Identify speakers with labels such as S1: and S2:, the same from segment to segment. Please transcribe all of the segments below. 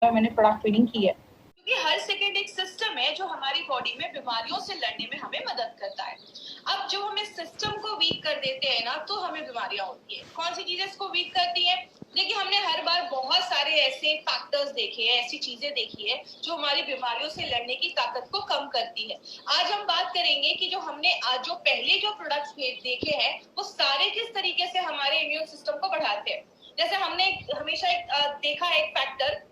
S1: मैंने product training की है।
S2: क्योंकि हर सेकेंड एक सिस्टम है जो हमारी बॉडी में बीमारियों से लड़ने में हमें मदद करता है। अब जो हमें सिस्टम को वीक कर देते हैं ना, तो हमें बीमारियां होती है। कौन सी चीजें इसको वीक करती है? देखिए, हमने हर बार बहुत सारे ऐसे फैक्टर्स देखे हैं, ऐसी चीजें देखी है जो हमारी बीमारियों से लड़ने की ताकत को कम करती है। आज हम बात करेंगे कि जो हमने आज जो पहले जो प्रोडक्ट्स देखे हैं वो सारे किस तरीके से हमारे इम्यून सिस्टम को बढ़ाते हैं। जैसे हमने हमेशा देखा है एक फैक्टर,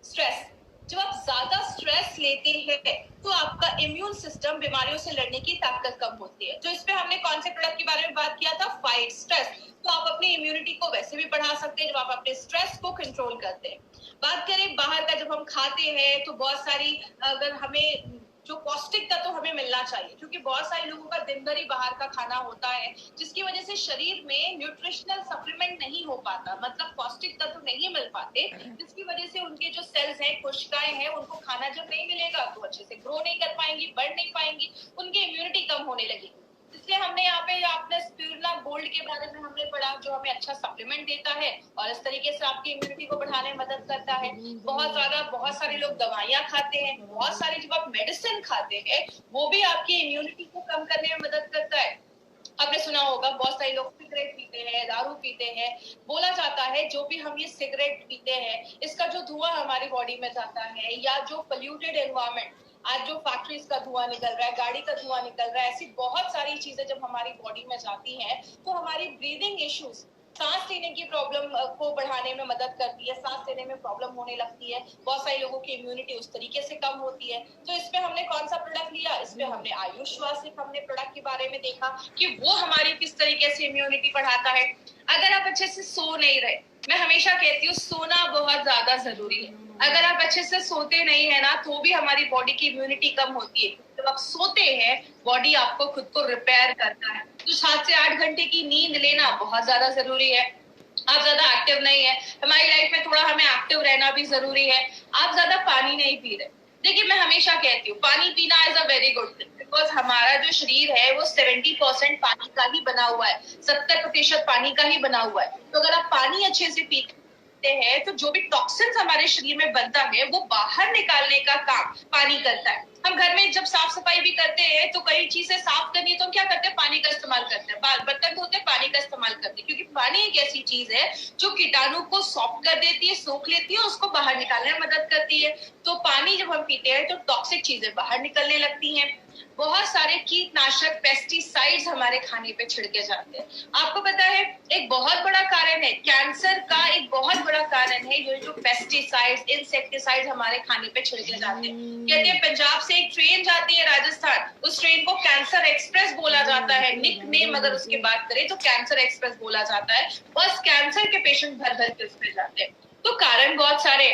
S2: स्ट्रेस। जब आप ज्यादा स्ट्रेस लेते हैं तो आपका इम्यून सिस्टम बीमारियों से लड़ने की ताकत कम होती है। तो इस पे हमने कौन से प्रोडक्ट के बारे में बात किया था? Fight stress. तो आप अपनी इम्यूनिटी को वैसे भी बढ़ा सकते हैं जब आप अपने स्ट्रेस को कंट्रोल करते हैं। बात करें बाहर का, जब हम खाते हैं तो बहुत सारी, अगर हमें जो पौष्टिक तत्व हमें मिलना चाहिए, क्योंकि बहुत सारे लोगों का दिन भर ही बाहर का खाना होता है, जिसकी वजह से शरीर में न्यूट्रिशनल सप्लीमेंट नहीं हो पाता, मतलब पौष्टिक तत्व नहीं मिल पाते, जिसकी वजह से उनके जो सेल्स हैं, कोशिकाएं हैं, उनको खाना जब नहीं मिलेगा तो अच्छे से ग्रो नहीं कर पाएंगी, बढ़ नहीं पाएंगी, उनकी इम्यूनिटी कम होने लगेगी। इसलिए हमने यहाँ पे आपने स्पिरुलिना गोल्ड के बारे में हमने पढ़ा, जो हमें अच्छा सप्लीमेंट देता है और इस तरीके से आपकी इम्यूनिटी को बढ़ाने में मदद करता है। बहुत सारे लोग दवाइयां खाते हैं, बहुत सारी जब आप मेडिसिन खाते हैं वो भी आपकी इम्यूनिटी को कम करने में मदद करता है। आपने सुना होगा बहुत सारे लोग सिगरेट पीते हैं, दारू पीते हैं। बोला जाता है जो भी हम ये सिगरेट पीते हैं, इसका जो धुआं हमारी बॉडी में जाता है, या जो पोल्यूटेड एनवायरमेंट, आज जो फैक्ट्रीज का धुआं निकल रहा है, गाड़ी का धुआं निकल रहा है, ऐसी बहुत सारी चीजें जब हमारी बॉडी में जाती हैं तो हमारी ब्रीदिंग इश्यूज, सांस लेने की प्रॉब्लम को बढ़ाने में मदद करती है। सांस लेने में प्रॉब्लम होने लगती है, बहुत सारे लोगों की इम्यूनिटी उस तरीके से कम होती है। तो इसमें हमने कौन सा प्रोडक्ट लिया? इसमें हमने आयुष वासिक हमने प्रोडक्ट के बारे में देखा कि वो हमारी किस तरीके से इम्यूनिटी बढ़ाता है। अगर आप अच्छे से सो नहीं रहे, मैं हमेशा कहती हूँ सोना बहुत ज्यादा जरूरी है। अगर आप अच्छे से सोते नहीं है ना, तो भी हमारी बॉडी की इम्यूनिटी कम होती है। जब आप सोते हैं, बॉडी आपको खुद को रिपेयर करता है। तो 7 से 8 घंटे की नींद लेना बहुत ज्यादा जरूरी है। आप ज्यादा एक्टिव नहीं है, हमारी लाइफ में थोड़ा हमें एक्टिव रहना भी जरूरी है। आप ज्यादा पानी नहीं पी रहे। देखिए, मैं हमेशा कहती हूँ पानी पीना is a very good thing, because हमारा जो शरीर है वो 70% पानी का ही बना हुआ है, 70% पानी का ही बना हुआ है। तो अगर आप पानी अच्छे से पीते हैं तो जो भी टॉक्सिन्स हमारे शरीर में बनता है वो बाहर निकालने का काम पानी करता है। हम घर में जब साफ सफाई भी करते हैं तो कई चीजें साफ करनी है तो हम क्या करते हैं? पानी का इस्तेमाल करते हैं। बर्तन धोते हैं, पानी का इस्तेमाल करते हैं, क्योंकि पानी एक ऐसी चीज है जो कीटाणु को सॉफ्ट कर देती है, सोख लेती है, उसको बाहर निकालने में मदद करती है। तो पानी जब हम पीते हैं तो टॉक्सिक चीजें बाहर निकलने लगती हैं। बहुत सारे कीटनाशक, पेस्टिसाइड्स हमारे खाने पे छिड़के जाते हैं। आपको पता है एक बहुत बड़ा कारण है कैंसर का, एक बहुत बड़ा कारण है ये जो पेस्टिसाइड्स, इंसेक्टिसाइड्स हमारे खाने पे छिड़के जाते हैं। कहते हैं पंजाब से एक ट्रेन जाती है राजस्थान, उस ट्रेन को कैंसर एक्सप्रेस बोला जाता है। निक नेम अगर उसकी बात करें तो कैंसर एक्सप्रेस बोला जाता है। बस कैंसर के पेशेंट भर भर के उसमें जाते हैं। तो कारण बहुत सारे।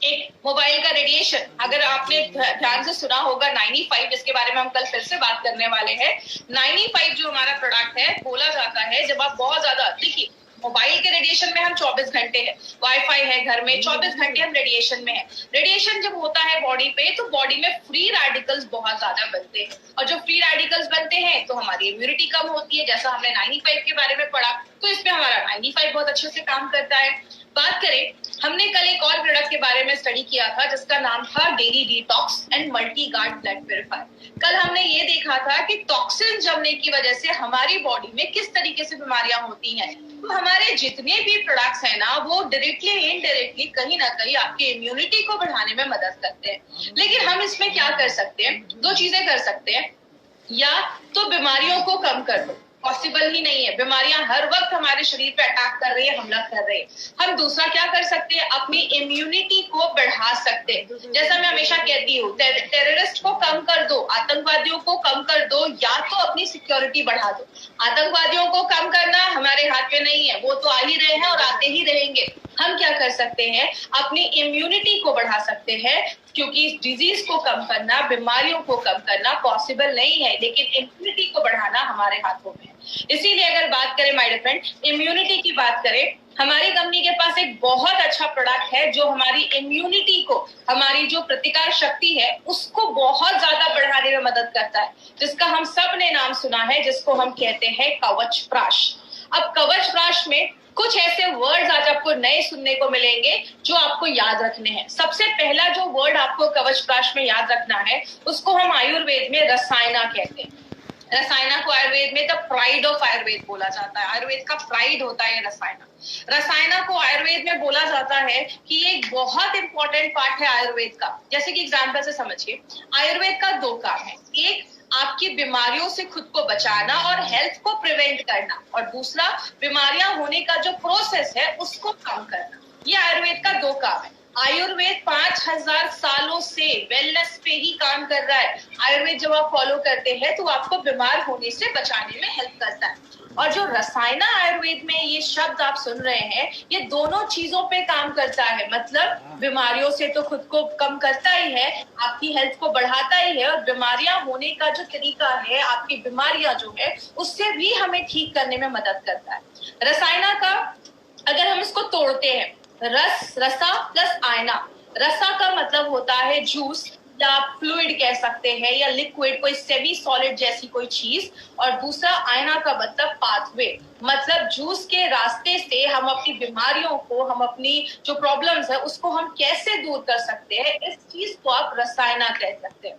S2: एक मोबाइल का रेडिएशन, अगर आपने ध्यान से सुना होगा 95, इसके बारे में हम कल फिर से बात करने वाले हैं। 95 जो हमारा प्रोडक्ट है, बोला जाता है जब आप बहुत ज्यादा, देखिए मोबाइल के रेडिएशन में हम 24 घंटे है, वाईफाई है घर में, 24 घंटे हम रेडिएशन में है। रेडिएशन जब होता है बॉडी पे तो बॉडी में फ्री रेडिकल्स बहुत ज्यादा बनते हैं, और जो फ्री रेडिकल्स बनते हैं तो हमारी इम्यूनिटी कम होती है, जैसा हमने 95 के बारे में पढ़ा। तो इसमें हमारा 95 बहुत अच्छे से काम करता है। बात करें, हमने कल एक और प्रोडक्ट के बारे में स्टडी किया था जिसका नाम था daily detox and multi guard blood purifier. कल हमने ये देखा था कि टॉक्सिन जमने की वजह से हमारी बॉडी में किस तरीके से बीमारियां होती हैं। तो हमारे जितने भी प्रोडक्ट्स हैं ना, वो डायरेक्टली इनडायरेक्टली कहीं ना कहीं आपकी इम्यूनिटी को बढ़ाने में मदद करते हैं। लेकिन हम इसमें क्या कर सकते हैं? 2 चीजें कर सकते हैं। या तो बीमारियों को कम कर दो, पॉसिबल ही नहीं है, बीमारियां हर वक्त हमारे शरीर पे अटैक कर रही है, हमला कर रही है। हम दूसरा क्या कर सकते हैं? अपनी इम्यूनिटी को बढ़ा सकते हैं। जैसा मैं हमेशा कहती हूँ, टेररिस्ट को कम कर दो, आतंकवादियों को कम कर दो, या तो अपनी सिक्योरिटी बढ़ा दो। आतंकवादियों को कम करना हमारे हाथ में नहीं है, वो तो आ ही रहे हैं और आते ही रहेंगे। हम क्या कर सकते हैं? अपनी इम्यूनिटी को बढ़ा सकते हैं, क्योंकि डिजीज को कम करना, बीमारियों को कम करना पॉसिबल नहीं है, लेकिन इम्यूनिटी को बढ़ाना हमारे हाथों में है। इसीलिए अगर बात करें माय डियर फ्रेंड, इम्यूनिटी की बात करें, हमारी कंपनी के पास एक बहुत अच्छा प्रोडक्ट है जो हमारी इम्यूनिटी को, हमारी जो प्रतिकार शक्ति है उसको बहुत ज्यादा बढ़ाने में मदद करता है, जिसका हम सब ने नाम सुना है, जिसको हम कहते हैं कवच प्राश। अब कवच प्राश में कुछ ऐसे वर्ड्स आज आपको नए सुनने को मिलेंगे जो आपको याद रखने हैं। सबसे पहला जो वर्ड आपको कवच प्राश में याद रखना है, उसको हम आयुर्वेद में रसायना कहते हैं। रसायना को आयुर्वेद में द प्राइड ऑफ आयुर्वेद बोला जाता है। आयुर्वेद का प्राइड होता है रसायना। रसायना को आयुर्वेद में बोला जाता है कि ये एक बहुत इंपॉर्टेंट पार्ट है आयुर्वेद का। जैसे कि एग्जाम्पल से समझिए, आयुर्वेद का दो काम है, एक आपकी बीमारियों से खुद को बचाना और हेल्थ को प्रिवेंट करना, और दूसरा बीमारियां होने का जो प्रोसेस है उसको कम करना। ये आयुर्वेद का दो काम है। आयुर्वेद 5000 सालों से वेलनेस पे ही काम कर रहा है। आयुर्वेद जब आप फॉलो करते हैं तो आपको बीमार होने से बचाने में हेल्प करता है। और जो रसायना आयुर्वेद में ये शब्द आप सुन रहे हैं, ये दोनों चीजों पे काम करता है। मतलब बीमारियों से तो खुद को कम करता ही है, आपकी हेल्थ को बढ़ाता ही है, और बीमारियां होने का जो तरीका है, आपकी बीमारियां जो है उससे भी हमें ठीक करने में मदद करता है। रसायना का अगर हम इसको तोड़ते हैं, रसा प्लस आयना। रसा का मतलब होता है जूस या फ्लूइड कह सकते हैं, या लिक्विड, कोई सेमी सॉलिड जैसी कोई चीज। और दूसरा आयना का मतलब पाथवे, मतलब जूस के रास्ते से हम अपनी बीमारियों को, हम अपनी जो प्रॉब्लम्स है उसको हम कैसे दूर कर सकते हैं, इस चीज को आप रसायना कह सकते हैं।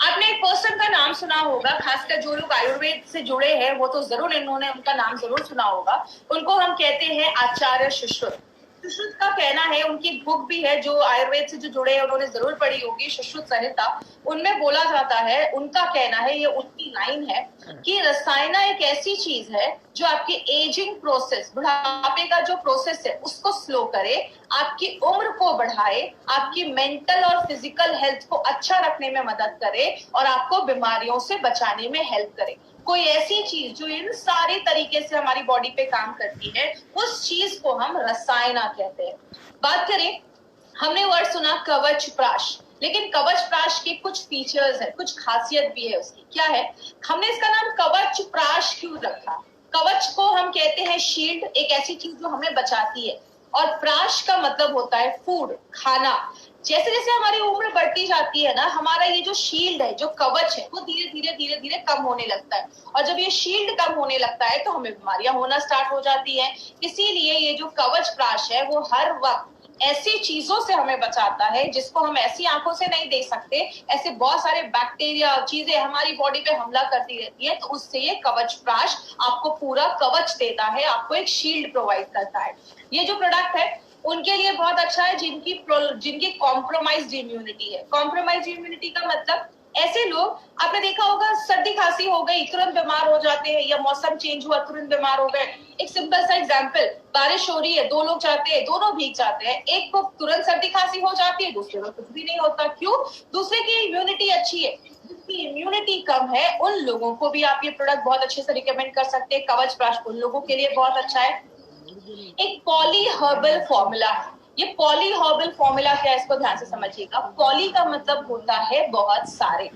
S2: आपने एक पर्सन का नाम सुना होगा, खासकर जो लोग आयुर्वेद से जुड़े हैं वो तो जरूर इन्होंने उनका नाम जरूर सुना होगा। उनको हम कहते हैं आचार्य सुश्रुत। सुश्रुत का कहना है, उनकी बुक भी है जो आयुर्वेद से जो जुड़े हैं उन्होंने जरूर पढ़ी होगी, सुश्रुत संहिता। उनमें बोला जाता है, उनका कहना है, ये उनकी लाइन है कि रसायना एक ऐसी चीज है जो आपकी एजिंग प्रोसेस, बुढ़ापे का जो प्रोसेस है उसको स्लो करे, आपकी उम्र को बढ़ाए, आपकी मेंटल और फिजिकल हेल्थ को अच्छा रखने में मदद करे, और आपको बीमारियों से बचाने में हेल्प करे। कोई ऐसी चीज जो इन सारे तरीके से हमारी बॉडी पे काम करती है, उस चीज को हम रसायना कहते हैं। बात करें, हमने वर्ड सुना कवच प्राश, लेकिन कवच प्राश के कुछ फीचर्स है, कुछ खासियत भी है उसकी। क्या है? हमने इसका नाम कवच प्राश क्यों रखा? कवच को हम कहते हैं शील्ड, एक ऐसी चीज जो हमें बचाती है, और प्राश का मतलब होता है फूड, खाना। जैसे जैसे हमारी उम्र बढ़ती जाती है ना, हमारा ये जो शील्ड है, जो कवच है, वो धीरे धीरे धीरे धीरे कम होने लगता है। और जब ये शील्ड कम होने लगता है तो हमें बीमारियां होना स्टार्ट हो जाती हैं। इसीलिए ये जो कवच प्राश है वो हर वक्त ऐसी चीजों से हमें बचाता है जिसको हम ऐसी आंखों से नहीं देख सकते। ऐसे बहुत सारे बैक्टीरिया चीजें हमारी बॉडी पे हमला करती रहती है, तो उससे ये कवच प्राश आपको पूरा कवच देता है, आपको एक शील्ड प्रोवाइड करता है। ये जो प्रोडक्ट है उनके लिए बहुत अच्छा है जिनकी कॉम्प्रोमाइज्ड इम्यूनिटी है। कॉम्प्रोमाइज्ड इम्यूनिटी का मतलब ऐसे लोग, आपने देखा होगा सर्दी खांसी हो गई तुरंत बीमार हो जाते हैं, या मौसम चेंज हुआ तुरंत बीमार हो गए। एक सिंपल सा एग्जांपल, बारिश हो रही है, दो लोग जाते हैं, दोनों भीग जाते हैं, एक को तुरंत सर्दी खांसी हो जाती है, दूसरे को कुछ भी नहीं होता। क्यों? दूसरे की इम्यूनिटी अच्छी है। जिसकी इम्यूनिटी कम है उन लोगों को भी आप ये प्रोडक्ट बहुत अच्छे से रिकमेंड कर सकते हैं। कवच प्राश उन लोगों के लिए बहुत अच्छा है। एक पॉली हर्बल फॉर्मूला है। ये पॉली हर्बल फॉर्मूला क्या है, इसको ध्यान से समझिएगा। पॉली का मतलब होता है बहुत सारे,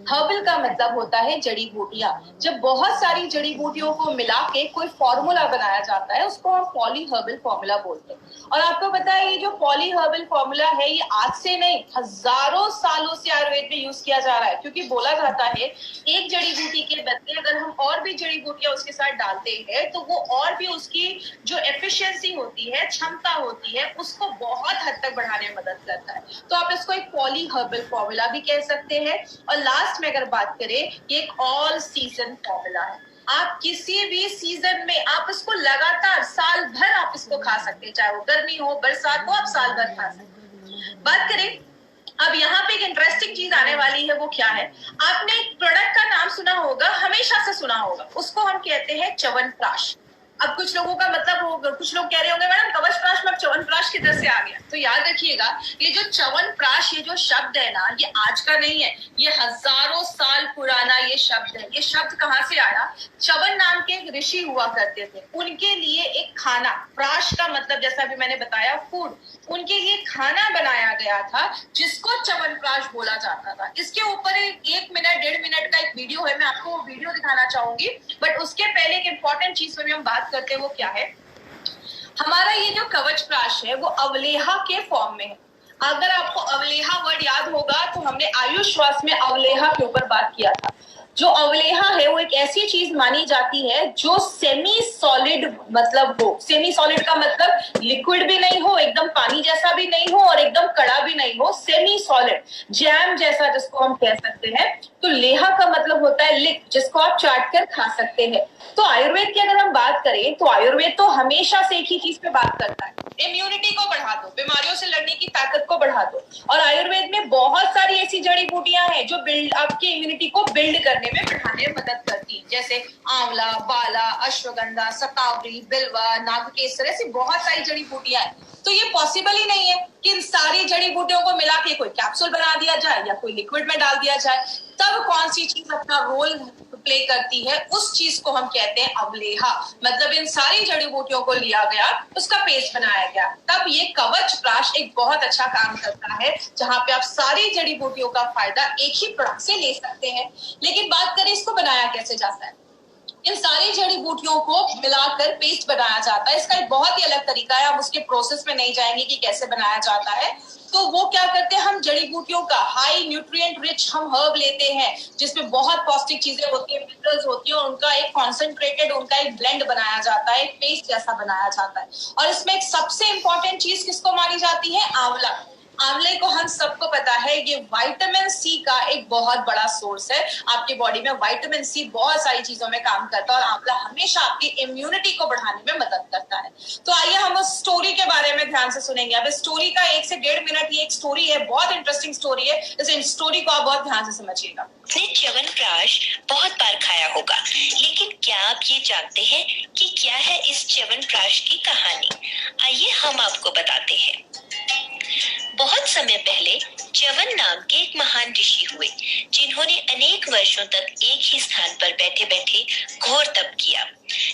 S2: हर्बल का मतलब होता है जड़ी बूटियां। जब बहुत सारी जड़ी बूटियों को मिला के कोई फॉर्मूला बनाया जाता है उसको हम पॉली हर्बल फॉर्मूला बोलते हैं। और आपको पता है ये जो पॉली हर्बल फॉर्मूला है ये आज से नहीं, हजारों सालों से आयुर्वेद में यूज किया जा रहा है। क्योंकि बोला जाता है एक जड़ी बूटी के बदले अगर हम और भी जड़ी बूटियां उसके साथ डालते हैं तो वो और भी उसकी जो एफिशिएंसी होती है, क्षमता होती है, उसको बहुत हद तक बढ़ाने में मदद करता है। तो आप इसको एक पॉली हर्बल फॉर्मूला भी कह सकते हैं। और लास्ट में अगर बात करें, ये एक ऑल सीजन फॉर्मूला है। आप किसी भी सीजन में आप इसको लगातार साल भर आप इसको खा सकते हैं, चाहे वो गर्मी हो बरसात हो, आप साल भर खा सकते हैं। बात करें, अब यहाँ पे एक इंटरेस्टिंग चीज आने वाली है, वो क्या है? आपने एक प्रोडक्ट का नाम सुना होगा, हमेशा से सुना होगा, उसको हम कहते हैं च्यवनप्राश। अब कुछ लोगों का मतलब होगा, कुछ लोग कह रहे होंगे मैडम कवचप्राश में च्यवनप्राश किधर से आ गया? तो याद रखिएगा, ये जो च्यवनप्राश, ये जो शब्द है ना, ये आज का नहीं है, ये हजारों साल पुराना ये शब्द है। ये शब्द कहाँ से आया? च्यवन नाम के एक ऋषि हुआ करते थे, उनके लिए एक खाना, प्राश का मतलब जैसा अभी मैंने बताया फूड, उनके लिए खाना बनाया गया था जिसको च्यवनप्राश बोला जाता था। इसके ऊपर एक मिनट 1.5 मिनट का एक वीडियो है, मैं आपको वो वीडियो दिखाना चाहूंगी। बट उसके पहले एक इंपॉर्टेंट चीज में हम बात करते हैं, वो क्या है? हमारा ये जो कवचप्राश है वो अवलेहा के फॉर्म में है। अगर आपको अवलेहा वर्ड याद होगा तो हमने आयुष श्वास में अवलेहा के ऊपर बात किया था। जो अवलेहा है वो एक ऐसी चीज मानी जाती है जो सेमी सॉलिड मतलब हो। सेमी सॉलिड का मतलब लिक्विड भी नहीं हो, एकदम पानी जैसा भी नहीं हो और एकदम कड़ा भी नहीं हो, सेमी सॉलिड, जैम जैसा जिसको हम कह सकते हैं। तो लेहा का मतलब होता है लिक, जिसको आप चाट कर खा सकते हैं। तो आयुर्वेद की अगर हम बात करें तो आयुर्वेद तो हमेशा से एक ही चीज पे बात करता है, इम्यूनिटी को बढ़ा दो, बीमारियों से लड़ने की ताकत को बढ़ा दो। और आयुर्वेद में बहुत सारी ऐसी जड़ी बूटियां हैं जो बिल्ड आपकी इम्यूनिटी को बिल्ड करने में, बढ़ाने में मदद करती हैं, जैसे आंवला, बाला, अश्वगंधा, सतावरी, बिल्वा, नागकेसर, ऐसी बहुत सारी जड़ी बूटियां हैं। तो ये पॉसिबल ही नहीं है कि इन सारी जड़ी बूटियों को मिला के कोई कैप्सूल बना दिया जाए या कोई लिक्विड में डाल दिया जाए। तब कौन सी चीज अपना रोल प्ले करती है, उस चीज को हम कहते हैं अवलेहा। मतलब इन सारी जड़ी बूटियों को लिया गया, उसका पेस्ट बनाया गया, तब ये कवच प्राश एक बहुत अच्छा काम करता है, जहां पे आप सारी जड़ी बूटियों का फायदा एक ही प्रोडक्ट से ले सकते हैं। लेकिन बात करें इसको बनाया कैसे जाता है। इन सारी जड़ी बूटियों को मिलाकर पेस्ट बनाया जाता है। इसका एक बहुत ही अलग तरीका है, हम उसके प्रोसेस में नहीं जाएंगे कि कैसे बनाया जाता है। तो वो क्या करते हैं, हम जड़ी बूटियों का हाई न्यूट्रिएंट रिच हम हर्ब लेते हैं, जिसमें बहुत पौष्टिक चीजें होती है, मिनरल्स होती है, और उनका एक कॉन्सेंट्रेटेड, उनका एक ब्लेंड बनाया जाता है, एक पेस्ट जैसा बनाया जाता है। और इसमें एक सबसे इंपॉर्टेंट चीज किसको मानी जाती है, आंवला। आंवले को हम सबको पता है ये विटामिन सी का एक बहुत बड़ा सोर्स है। आपकी बॉडी में विटामिन सी बहुत सारी चीजों में काम करता है और आंवला हमेशा आपकी इम्यूनिटी को बढ़ाने में मदद करता है। तो आइए हम उस स्टोरी के बारे में ध्यान से सुनेंगे। अब इस स्टोरी का 1 से 1.5 मिनट ये एक स्टोरी है, बहुत इंटरेस्टिंग स्टोरी है, इस स्टोरी को आप बहुत ध्यान से समझिएगा।
S1: आपने च्यवनप्राश बहुत बार खाया होगा, लेकिन क्या आप ये जानते हैं कि क्या है इस च्यवनप्राश की कहानी? आइए हम आपको बताते हैं। बहुत समय पहले च्यवन नाम के एक महान ऋषि हुए, जिन्होंने अनेक वर्षों तक एक ही स्थान पर बैठे बैठे घोर तप किया।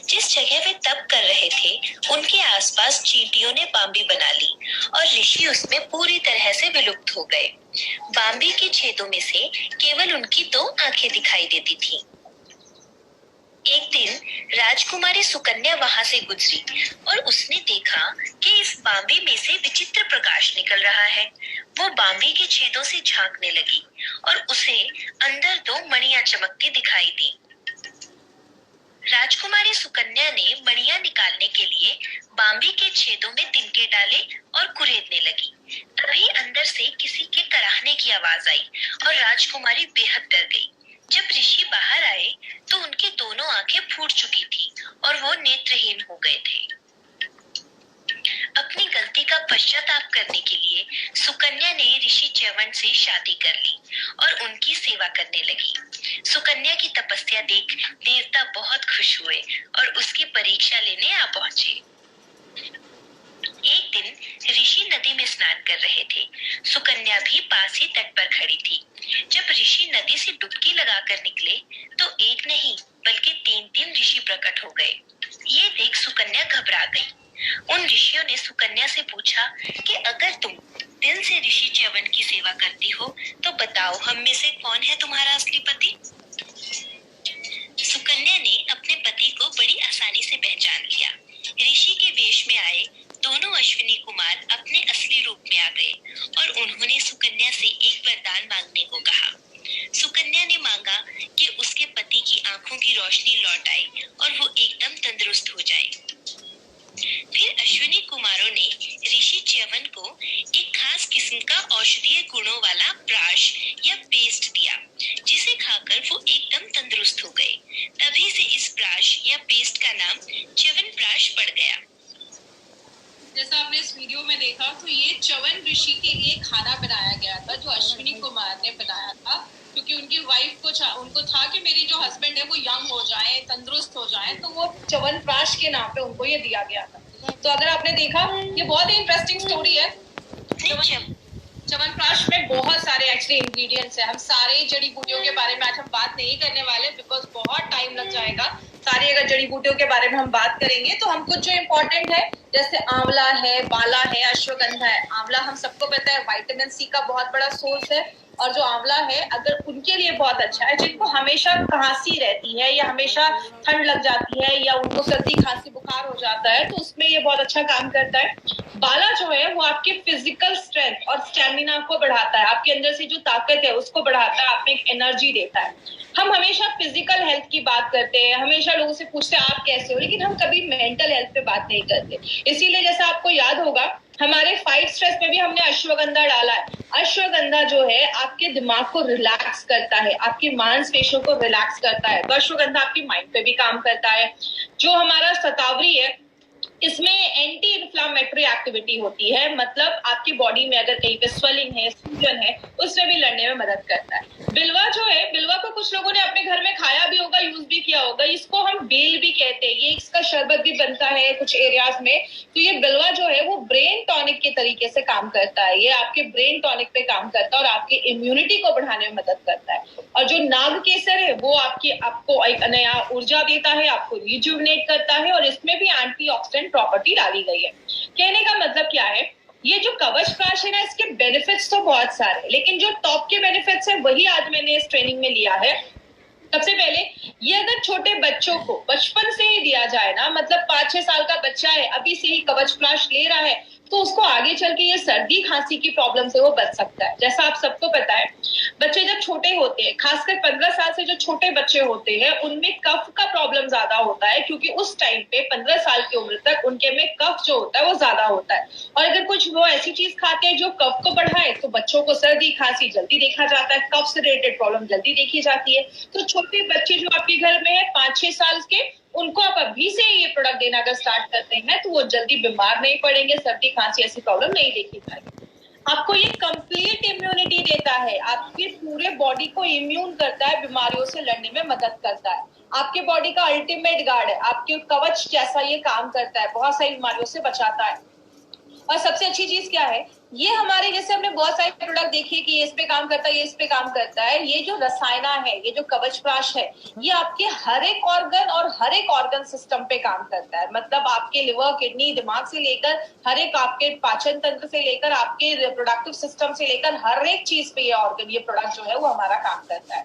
S1: जिस जगह वे तप कर रहे थे, उनके आसपास चींटियों ने बांबी बना ली और ऋषि उसमें पूरी तरह से विलुप्त हो गए। बांबी के छेदों में से केवल उनकी 2 आंखें दिखाई देती थीं। एक दिन राजकुमारी सुकन्या वहां से गुजरी और उसने देखा कि इस बांबी में से विचित्र प्रकाश निकल रहा है। वो बांबी के छेदों से झांकने लगी और उसे अंदर 2 मणियां चमकती दिखाई दी। राजकुमारी सुकन्या ने मणियां निकालने के लिए बांबी के छेदों में तिनके डाले और कुरेदने लगी। तभी अंदर से किसी के कराहने की आवाज आई और राजकुमारी बेहद डर गई। जब ऋषि बाहर आए तो उनकी दोनों आंखें फूट चुकी थी और वो नेत्रहीन हो गए थे। अपनी गलती का पश्चाताप करने के लिए सुकन्या ने ऋषि च्यवन से शादी कर ली और उनकी सेवा करने लगी। सुकन्या की तपस्या देख देवता बहुत खुश हुए और उसकी परीक्षा लेने आ पहुंचे। एक दिन ऋषि नदी में स्नान कर रहे थे। सुकन्या भी पास ही तट पर खड़ी थी। जब ऋषि नदी से डुबकी लगाकर निकले तो एक नहीं बल्कि 3 ऋषि प्रकट हो गए। ये देख सुकन्या घबरा गई। उन ऋषियों ने सुकन्या से पूछा कि अगर तुम दिल से ऋषि च्यवन की सेवा करती हो तो बताओ हम में से कौन है तुम्हारा असली पति? सुकन्या ने अपने पति को बड़ी आसानी से पहचान लिया। ऋषि के वेश में आए दोनों अश्विनी कुमार अपने असली रूप में आ गए और उन्होंने सुकन्या से एक वरदान मांगने को कहा। सुकन्या ने मांगा कि उसके पति की आंखों की रोशनी लौट आए और वो एकदम तंदुरुस्त हो जाए। फिर अश्विनी कुमारों ने ऋषि च्यवन को एक खास किस्म का औषधीय गुणों वाला प्राश या पेस्ट दिया, जिसे खाकर वो एकदम तंदुरुस्त हो गए। तभी से इस प्राश या पेस्ट का नाम च्यवनप्राश पड़ गया।
S2: जैसा आपने इस वीडियो में देखा, तो ये च्यवन ऋषि के लिए खाना बनाया गया था जो अश्विनी कुमार ने बनाया था, क्योंकि उनकी वाइफ को उनको था कि मेरी जो हस्बैंड है वो यंग हो जाए, तंदुरुस्त हो जाए, तो वो च्यवनप्राश के नाम पे उनको ये दिया गया था। तो अगर आपने देखा, ये बहुत ही इंटरेस्टिंग स्टोरी है। च्यवनप्राश में बहुत सारे एक्चुअली इंग्रेडिएंट्स हैं। हम सारे जड़ी बूटियों के बारे में आज हम बात नहीं करने वाले, बिकॉज बहुत टाइम लग जाएगा। सारी अगर जड़ी बूटियों के बारे में हम बात करेंगे तो हम कुछ जो इम्पोर्टेंट है, जैसे आंवला है, बाला है, अश्वगंधा है। आंवला हम सबको पता है विटामिन सी का बहुत बड़ा सोर्स है। और जो आंवला है अगर उनके लिए बहुत अच्छा है, जिनको हमेशा खांसी रहती है या हमेशा ठंड लग जाती है या उनको सर्दी खांसी बुखार हो जाता है, तो उसमें ये बहुत अच्छा काम करता है। बाला जो है वो आपके फिजिकल स्ट्रेंथ और स्टेमिना को बढ़ाता है, आपके अंदर से जो ताकत है उसको बढ़ाता है, आपको एक एनर्जी देता है। हम हमेशा फिजिकल हेल्थ की बात करते हैं, हमेशा लोगों से पूछते हैं आप कैसे हो, लेकिन हम कभी मेंटल हेल्थ पे बात नहीं करते। इसीलिए जैसा आपको याद होगा हमारे फाइट स्ट्रेस में भी हमने अश्वगंधा डाला है। अश्वगंधा जो है आपके दिमाग को रिलैक्स करता है, आपकी मांसपेशियों को रिलैक्स करता है। तो अश्वगंधा आपकी माइंड पे भी काम करता है। जो हमारा शतावरी है इसमें एंटी इन्फ्लामेटरी एक्टिविटी होती है, मतलब आपकी बॉडी में अगर कहीं पे स्वेलिंग है, सूजन है, उसमें भी लड़ने में मदद करता है। बिलवा जो है, बिलवा को कुछ लोगों ने अपने घर में खाया भी होगा, यूज भी किया होगा। इसको हम बेल भी कहते हैं, ये इसका शरबत भी बनता है कुछ एरियाज में। तो ये बिलवा जो है वो ब्रेन टॉनिक के तरीके से काम करता है, ये आपके ब्रेन टॉनिक पे काम करता है और आपकी इम्यूनिटी को बढ़ाने में मदद करता है। और जो नाग केसर है वो आपको एक नया ऊर्जा देता है, आपको रिजुविनेट करता है, और इसमें भी एंटीऑक्सीडेंट प्रॉपर्टी डाली गई है। कहने का मतलब क्या है, ये जो कवच प्राश है ना, इसके बेनिफिट्स तो बहुत सारे, लेकिन जो टॉप के बेनिफिट्स है वही आज मैंने इस ट्रेनिंग में लिया है। सबसे पहले ये अगर छोटे बच्चों को बचपन से ही दिया जाए ना, मतलब 5-6 साल का बच्चा है अभी से ही कवच प्राश ले रहा है, तो उसको आगे चल के ये सर्दी खांसी की प्रॉब्लम से वो बच सकता है। जैसा आप सबको पता है बच्चे जब छोटे होते हैं, खासकर 15 साल से जो छोटे बच्चे होते हैं उनमें कफ का प्रॉब्लम ज्यादा होता है, क्योंकि उस टाइम पे 15 साल की उम्र तक उनके में कफ जो होता है वो ज्यादा होता है। और अगर कुछ वो ऐसी चीज खाते हैं जो कफ को बढ़ाए तो बच्चों को सर्दी खांसी जल्दी देखा जाता है, कफ से रिलेटेड प्रॉब्लम जल्दी देखी जाती है। तो छोटे बच्चे जो आपके घर में है 5-6 साल के, उनको आप अभी से ये प्रोडक्ट देना अगर स्टार्ट करते हैं तो वो जल्दी बीमार नहीं पड़ेंगे, सर्दी खांसी ऐसी प्रॉब्लम नहीं देखी जाएगी। आपको ये कंप्लीट इम्यूनिटी देता है, आपके पूरे बॉडी को इम्यून करता है, बीमारियों से लड़ने में मदद करता है, आपके बॉडी का अल्टीमेट गार्ड है, आपके कवच जैसा ये काम करता है, बहुत सारी बीमारियों से बचाता है। और सबसे अच्छी चीज क्या है, ये हमारे जैसे हमने बहुत सारे प्रोडक्ट देखे कि ये इस पे काम करता है, ये इस पे काम करता है, ये जो रसायना है, ये जो कवच प्राश है, ये आपके हर एक ऑर्गन और हर एक ऑर्गन सिस्टम पे काम करता है। मतलब आपके लिवर, किडनी, दिमाग से लेकर हर एक, आपके पाचन तंत्र से लेकर आपके रिप्रोडक्टिव सिस्टम से लेकर हर एक चीज पे ये ऑर्गन, ये प्रोडक्ट जो है वो हमारा काम करता है।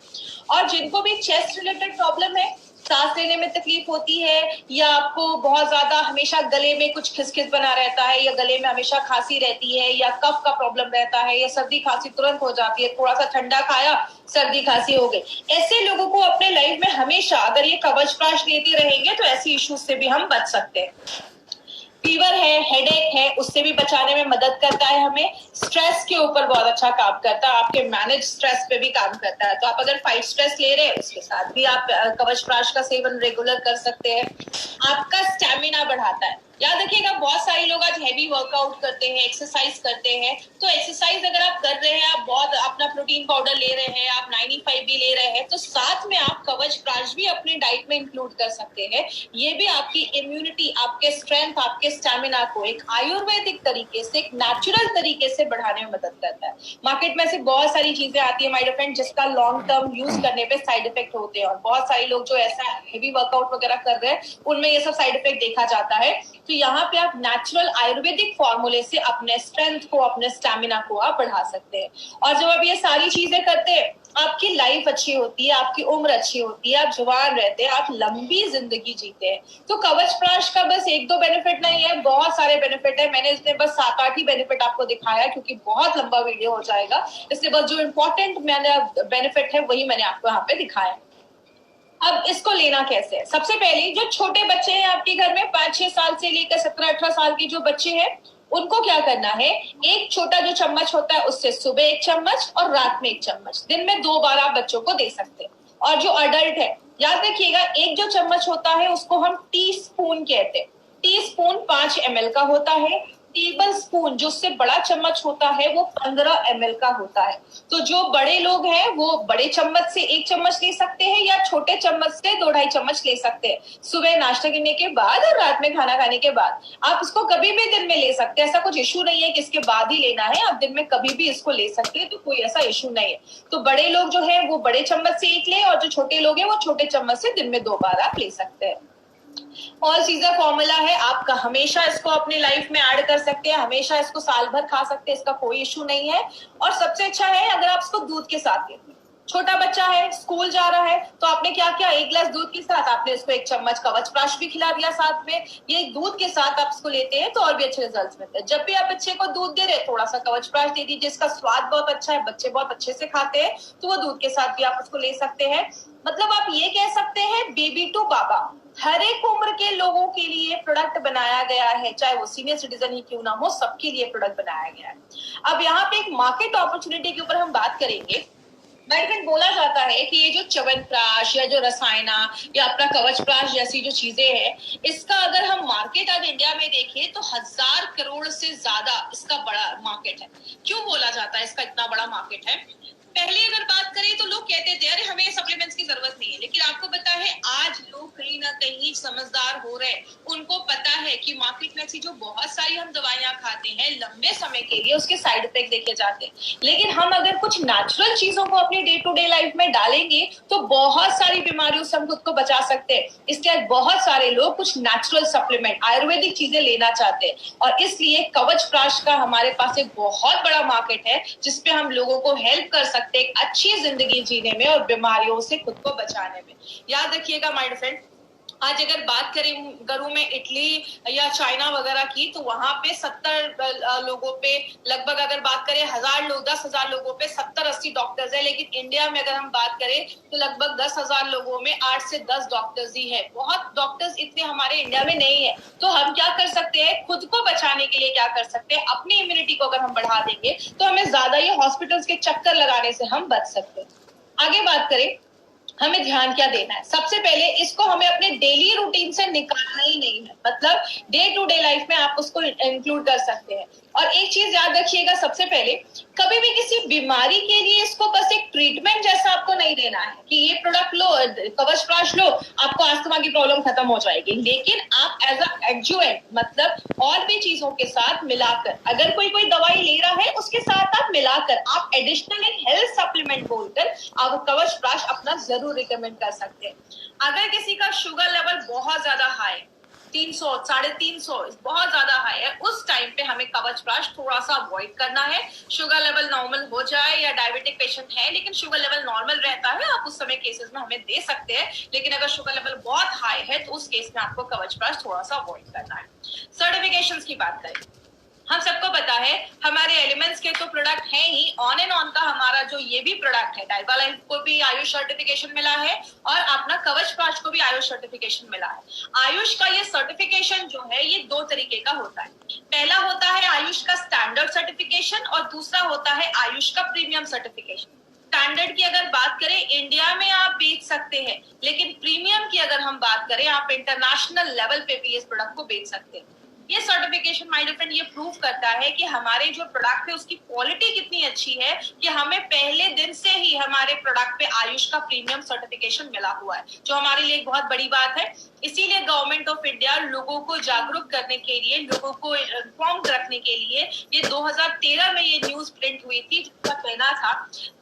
S2: और जिनको भी चेस्ट रिलेटेड प्रॉब्लम है, सांस लेने में तकलीफ होती है, या आपको बहुत ज्यादा हमेशा गले में कुछ खिसखिस बना रहता है, या गले में हमेशा खांसी रहती है, या कफ का प्रॉब्लम रहता है, या सर्दी खांसी तुरंत हो जाती है, थोड़ा सा ठंडा खाया सर्दी खांसी हो गई, ऐसे लोगों को अपने लाइफ में हमेशा अगर ये कवच प्राश लेते रहेंगे तो ऐसी इश्यूज से भी हम बच सकते हैं। फीवर है, हेडेक है, उससे भी बचाने में मदद करता है हमें। स्ट्रेस के ऊपर बहुत अच्छा काम करता है, आपके मैनेज स्ट्रेस पे भी काम करता है। तो आप अगर फाइट स्ट्रेस ले रहे हैं उसके साथ भी आप कवच प्राश का सेवन रेगुलर कर सकते हैं। आपका स्टैमिना बढ़ाता है। याद रखिएगा बहुत सारे लोग आज हैवी वर्कआउट करते हैं, एक्सरसाइज करते हैं, तो एक्सरसाइज अगर आप कर रहे हैं, आप बहुत अपना प्रोटीन पाउडर ले रहे हैं, आप 95 भी ले रहे हैं, तो साथ में आप कवच प्राश भी अपने डाइट में इंक्लूड कर सकते हैं। ये भी आपकी इम्यूनिटी, आपके स्ट्रेंथ, आपके स्टैमिना को एक आयुर्वेदिक तरीके से, एक नेचुरल तरीके से बढ़ाने में मदद करता है। मार्केट में से बहुत सारी चीजें आती है माय डियर फ्रेंड जिसका लॉन्ग टर्म यूज करने पे साइड इफेक्ट होते हैं, और बहुत सारे लोग जो ऐसा हेवी वर्कआउट वगैरह कर रहे हैं उनमें ये सब साइड इफेक्ट देखा जाता है। तो यहाँ पे आप नेचुरल आयुर्वेदिक फॉर्मूले से अपने स्ट्रेंथ को, अपने स्टैमिना को आप बढ़ा सकते हैं। और जब आप ये सारी चीजें करते हैं आपकी लाइफ अच्छी होती है, आपकी उम्र अच्छी होती है, आप जवान रहते हैं, आप लंबी जिंदगी जीते हैं। तो कवच प्राश का बस 1-2 बेनिफिट नहीं है, बहुत सारे बेनिफिट है। मैंने इसमें बस 7-8 ही बेनिफिट आपको दिखाया क्योंकि बहुत लंबा वीडियो हो जाएगा, इसलिए बस जो इंपॉर्टेंट मैंने बेनिफिट है वही मैंने आपको यहाँ पे दिखाया। अब इसको लेना कैसे है, सबसे पहले जो छोटे बच्चे हैं आपके घर में 5-6 साल से लेकर 17-18 साल के जो बच्चे हैं उनको क्या करना है, एक छोटा जो चम्मच होता है उससे सुबह 1 चम्मच और रात में 1 चम्मच, दिन में 2 बार आप बच्चों को दे सकते हैं। और जो अडल्ट है याद रखिएगा, एक जो चम्मच होता है उसको हम टी स्पून कहते हैं। टी स्पून 5 ml का होता है, टेबल स्पून जो उससे बड़ा चम्मच होता है वो 15 ml का होता है। तो जो बड़े लोग हैं वो बड़े चम्मच से 1 चम्मच ले सकते हैं, या छोटे चम्मच से 2-2.5 चम्मच ले सकते हैं, सुबह नाश्ता करने के बाद और रात में खाना खाने के बाद। आप इसको कभी भी दिन में ले सकते हैं, ऐसा कुछ इशू नहीं है कि इसके बाद ही लेना है, आप दिन में कभी भी इसको ले सकते हैं, तो कोई ऐसा इशू नहीं है। तो बड़े लोग जो है वो बड़े चम्मच से 1 लें, और जो छोटे लोग हैं वो छोटे चम्मच से दिन में 2 बार आप ले सकते हैं। ऑल सीजर फॉर्मूला है, आप हमेशा इसको अपनी लाइफ में ऐड कर सकते हैं, हमेशा इसको साल भर खा सकते हैं, इसका कोई इशू नहीं है। और सबसे अच्छा है अगर आप इसको दूध के साथ लेते हैं। छोटा बच्चा है, स्कूल जा रहा है, तो आपने क्या किया, एक गिलास दूध के साथ आपने इसको 1 चम्मच कवचप्राश भी खिला दिया साथ में। ये दूध के साथ आप इसको लेते हैं तो और भी अच्छे रिजल्ट्स मिलते हैं। जब भी आप बच्चे को दूध दे रहे हैं, थोड़ा सा कवचप्राश दे दीजिए, इसका स्वाद बहुत अच्छा है, बच्चे बहुत अच्छे से खाते हैं, तो वो दूध के साथ भी आप उसको ले सकते हैं। मतलब आप ये कह सकते हैं बेबी टू बाबा, हर एक उम्र के लोगों के लिए प्रोडक्ट बनाया गया है, चाहे वो सीनियर सिटीजन ही क्यों ना हो, सबके लिए प्रोडक्ट बनाया गया है। अब यहाँ पे एक मार्केट अपॉर्चुनिटी के ऊपर हम बात करेंगे। माय फ्रेंड, बोला जाता है कि ये जो च्यवनप्राश या जो रसायना या अपना कवचप्राश जैसी जो चीजें हैं, इसका अगर हम मार्केट आज इंडिया में देखें तो 1000 करोड़ से ज्यादा इसका बड़ा मार्केट है। क्यों बोला जाता है इसका इतना बड़ा मार्केट है? पहले अगर बात करें तो लोग कहते थे अरे हमें सप्लीमेंट्स की जरूरत नहीं है, लेकिन आपको पता है आज लोग कहीं ना कहीं समझदार हो रहे हैं। उनको पता है कि मार्केट में ऐसी जो बहुत सारी हम दवाइयां खाते हैं लंबे समय के लिए, उसके साइड इफेक्ट देखे जाते हैं, लेकिन हम अगर कुछ नेचुरल चीजों को अपनी डे टू डे लाइफ में डालेंगे तो बहुत सारी बीमारियों से हम खुद को बचा सकते हैं। इसलिए बहुत सारे लोग कुछ नेचुरल सप्लीमेंट, आयुर्वेदिक चीजें लेना चाहते हैं, और इसलिए कवचप्राश का हमारे पास एक बहुत बड़ा मार्केट है जिसपे हम लोगों को हेल्प कर सकते हैं एक अच्छी जिंदगी जीने में और बीमारियों से खुद को बचाने में। याद रखिएगा माय फ्रेंड, आज अगर बात करूं मैं इटली या चाइना वगैरह की, तो वहां पे 70 लोगों पे लगभग, अगर बात करें 1000 लोग, 10,000 लोगों पे 70-80 डॉक्टर्स है। लेकिन इंडिया में अगर हम बात करें तो लगभग 10,000 लोगों में 8 से 10 डॉक्टर्स ही है। बहुत डॉक्टर्स इतने हमारे इंडिया में नहीं है। तो हम क्या कर सकते हैं, खुद को बचाने के लिए क्या कर सकते हैं, अपनी इम्यूनिटी को अगर हम बढ़ा देंगे तो हमें ज्यादा ये हॉस्पिटल्स के चक्कर लगाने से हम बच सकते हैं। आगे बात करें, हमें ध्यान क्या देना है? सबसे पहले इसको हमें अपने डेली रूटीन से निकालना ही नहीं है, मतलब डे टू डे लाइफ में आप उसको इंक्लूड कर सकते हैं। और एक चीज याद रखिएगा, सबसे पहले कभी भी किसी बीमारी के लिए इसको बस एक ट्रीटमेंट जैसा आपको नहीं देना है कि ये प्रोडक्ट लो, कवचप्राश लो, आपको अस्थमा की प्रॉब्लम खत्म हो जाएगी। लेकिन आप एज अ एडजुवेंट, मतलब और भी चीजों के साथ मिलाकर, अगर कोई दवाई ले रहा है उसके साथ आप मिलाकर, आप एडिशनल एक हेल्थ सप्लीमेंट बोलकर आप कवचप्राश अपना जरूर रिकमेंड कर सकते हैं। अगर किसी का शुगर लेवल बहुत ज्यादा हाई, 300, 350 बहुत ज्यादा हाई है, उस टाइम पे हमें कवचप्राश थोड़ा सा अवॉइड करना है। शुगर लेवल नॉर्मल हो जाए, या डायबिटिक पेशेंट है लेकिन शुगर लेवल नॉर्मल रहता है, आप उस समय केसेस में हमें दे सकते हैं। लेकिन अगर शुगर लेवल बहुत हाई है तो उस केस में आपको कवचप्राश थोड़ा सा अवॉइड करना है। सर्टिफिकेशंस की बात करें, हम सबको पता है हमारे एलिमेंट्स के तो प्रोडक्ट है ही, ऑन एंड ऑन का हमारा जो ये भी प्रोडक्ट है, डाइबा लाइफ को भी आयुष सर्टिफिकेशन मिला है और अपना कवचप्राश को भी आयुष सर्टिफिकेशन मिला है। आयुष का ये सर्टिफिकेशन जो है ये 2 तरीके का होता है। पहला होता है आयुष का स्टैंडर्ड सर्टिफिकेशन और दूसरा होता है आयुष का प्रीमियम सर्टिफिकेशन। स्टैंडर्ड की अगर बात करें इंडिया में आप बेच सकते हैं, लेकिन प्रीमियम की अगर हम बात करें आप इंटरनेशनल लेवल पे भी इस प्रोडक्ट को बेच सकते हैं। ये सर्टिफिकेशन माय डियर फ्रेंड ये प्रूव करता है कि हमारे जो प्रोडक्ट है उसकी क्वालिटी कितनी अच्छी है कि हमें पहले दिन से ही हमारे प्रोडक्ट पे आयुष का प्रीमियम सर्टिफिकेशन मिला हुआ है, जो हमारे लिए एक बहुत बड़ी बात है। इसीलिए गवर्नमेंट ऑफ इंडिया लोगों को जागरूक करने के लिए, लोगों को इन्फॉर्म रखने के लिए ये 2013 में ये न्यूज प्रिंट हुई थी जिसका कहना था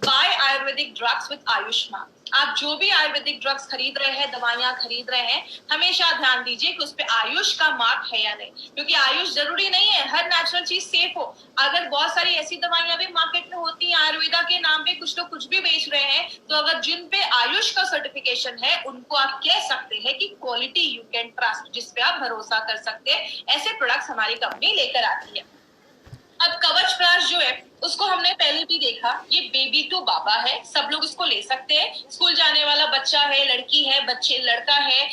S2: by ayurvedic drugs with Ayushman. आप जो भी आयुर्वेदिक ड्रग्स खरीद रहे हैं, दवाइयां खरीद रहे हैं, हमेशा ध्यान दीजिए कि उस पे आयुष का मार्क है या नहीं, क्योंकि आयुष जरूरी नहीं है हर नेचुरल चीज सेफ हो। अगर बहुत सारी ऐसी दवाइयां भी मार्केट में होती हैं आयुर्वेदा के नाम पे, कुछ लोग कुछ भी बेच रहे हैं, तो अगर जिन पे आयुष का सर्टिफिकेशन है उनको आप कह सकते हैं कि क्वालिटी यू कैन ट्रस्ट, जिसपे आप भरोसा कर सकते हैं। ऐसे प्रोडक्ट्स हमारी कंपनी लेकर आती है। अब कवचप्राश जो है उसको हमने पहले भी देखा, ये बेबी टू बाबा है, सब लोग इसको ले सकते हैं। स्कूल जाने वाला बच्चा है, लड़की है, लड़का है,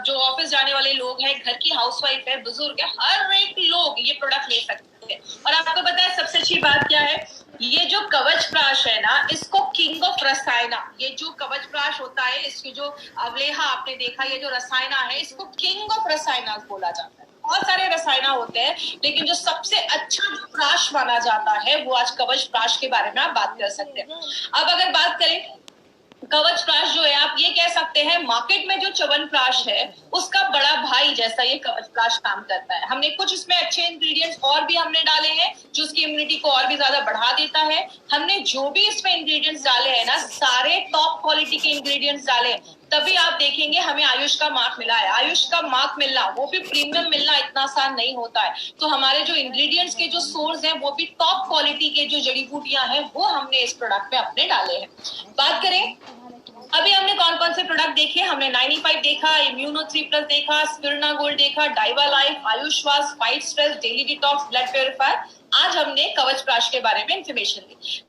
S2: जो ऑफिस जाने वाले लोग हैं, घर की हाउसवाइफ है, बुजुर्ग है, हर एक लोग ये प्रोडक्ट ले सकते हैं। और आपको पता है सबसे अच्छी बात क्या है, ये जो कवचप्राश है ना, इसको किंग ऑफ रसायना, ये जो कवचप्राश होता है इसकी जो अवलेहा आपने देखा, ये जो रसायना है इसको किंग ऑफ रसायना बोला जाता है। बहुत सारे रसायना होते हैं लेकिन जो सबसे अच्छा जो प्राश माना जाता है वो आज कवचप्राश के बारे में आप बात कर सकते हैं। अब अगर बात करें कवचप्राश जो है, आप ये कह सकते हैं मार्केट में जो च्यवनप्राश है उसका बड़ा भाई जैसा ये कवचप्राश काम करता है। हमने कुछ इसमें अच्छे इंग्रेडिएंट्स और भी हमने डाले हैं, जो उसकी इम्यूनिटी को और भी ज्यादा बढ़ा देता है। हमने जो भी इसमें इंग्रेडिएंट्स डाले हैं ना, सारे टॉप क्वालिटी के इंग्रेडिएंट्स डाले, तभी आप देखेंगे हमें आयुष का मार्क मिला है। आयुष का मार्क मिलना, वो भी प्रीमियम मिलना इतना आसान नहीं होता है। तो हमारे जो इंग्रेडिएंट्स के जो सोर्स हैं वो भी टॉप क्वालिटी के जो जड़ी बूटियां हैं वो हमने इस प्रोडक्ट में अपने डाले हैं। बात करें अभी हमने कौन कौन से प्रोडक्ट देखे, हमने 95 देखा, इम्यूनो 3+ देखा, स्पिरुलिना गोल्ड देखा, डाइवा लाइफ, आयुष्वास, fight stress, daily detox, blood purifier. आज हमने कवच प्राश के बारे में इंफॉर्मेशन ली।